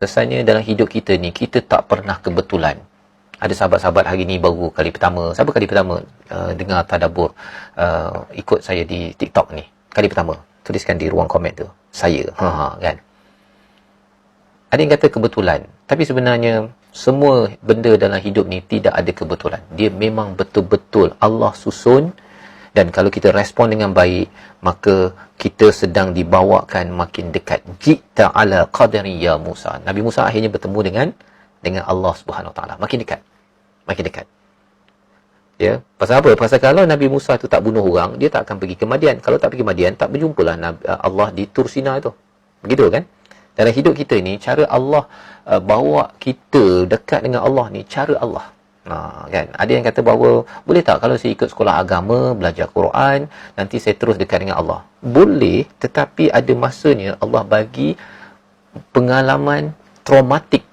Kesannya dalam hidup kita ni, kita tak pernah kebetulan. Ada sahabat-sahabat hari ni baru kali pertama. Siapa kali pertama dengar tadabbur, ikut saya di TikTok ni? Kali pertama. Tuliskan di ruang komen tu. Saya. Kan? Ada yang kata kebetulan. Tapi sebenarnya, semua benda dalam hidup ni tidak ada kebetulan. Dia memang betul-betul Allah susun. Dan kalau kita respon dengan baik, maka kita sedang dibawakan makin dekat. Jita ala qadri ya Musa. Nabi Musa akhirnya bertemu dengan Allah Subhanahu Wa Taala. Makin dekat. Makin dekat. Ya, pasal apa? Pasal kalau Nabi Musa tu tak bunuh orang, dia tak akan pergi ke Madian. Kalau tak pergi Madian, tak berjumpalah Allah di Tur Sina tu. Begitu kan? Dalam hidup kita ni, cara Allah bawa kita dekat dengan Allah ni, cara Allah. Kan? Ada yang kata bahawa, boleh tak kalau saya ikut sekolah agama, belajar Quran, nanti saya terus dekat dengan Allah? Boleh, tetapi ada masanya Allah bagi pengalaman traumatik.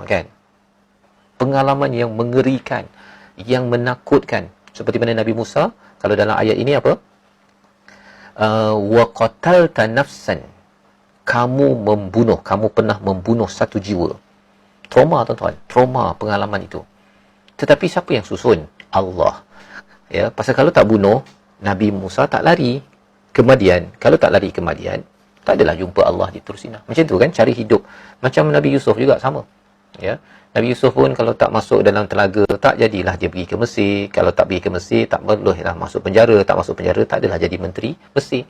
Kan? Pengalaman yang mengerikan, yang menakutkan. Seperti mana Nabi Musa, kalau dalam ayat ini apa? Wa qatalta nafsan. Kamu pernah membunuh satu jiwa. Trauma, tuan-tuan. Trauma pengalaman itu. Tetapi siapa yang susun? Allah. Ya, pasal kalau tak bunuh, Nabi Musa tak lari ke Madian. Kalau tak lari ke Madian, tak adalah jumpa Allah di Tur Sina. Macam tu kan cari hidup. Macam Nabi Yusuf juga sama. Ya. Nabi Yusuf pun kalau tak masuk dalam telaga, tak jadilah dia pergi ke Mesir. Kalau tak pergi ke Mesir, tak perlulah masuk penjara. Tak masuk penjara, tak adalah jadi menteri Mesir.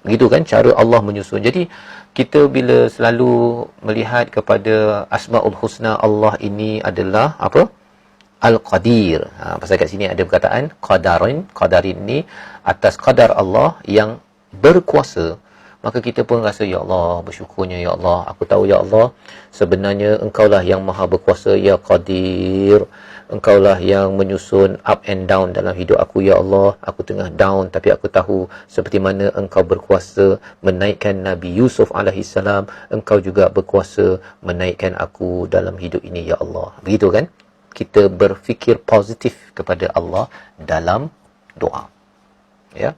Begitu kan cara Allah menyusun. Jadi kita bila selalu melihat kepada Asmaul Husna Allah ini adalah apa? Al-Qadir. Pasal kat sini ada perkataan qadarin ni atas qadar Allah yang berkuasa. Maka kita pun rasa, ya Allah, bersyukurnya ya Allah. Aku tahu ya Allah, sebenarnya Engkaulah yang maha berkuasa, ya Qadir. Engkaulah yang menyusun up and down dalam hidup aku, ya Allah. Aku tengah down, tapi aku tahu seperti mana Engkau berkuasa menaikkan Nabi Yusuf alaihissalam, Engkau juga berkuasa menaikkan aku dalam hidup ini, ya Allah. Begitu kan? Kita berfikir positif kepada Allah dalam doa. Ya.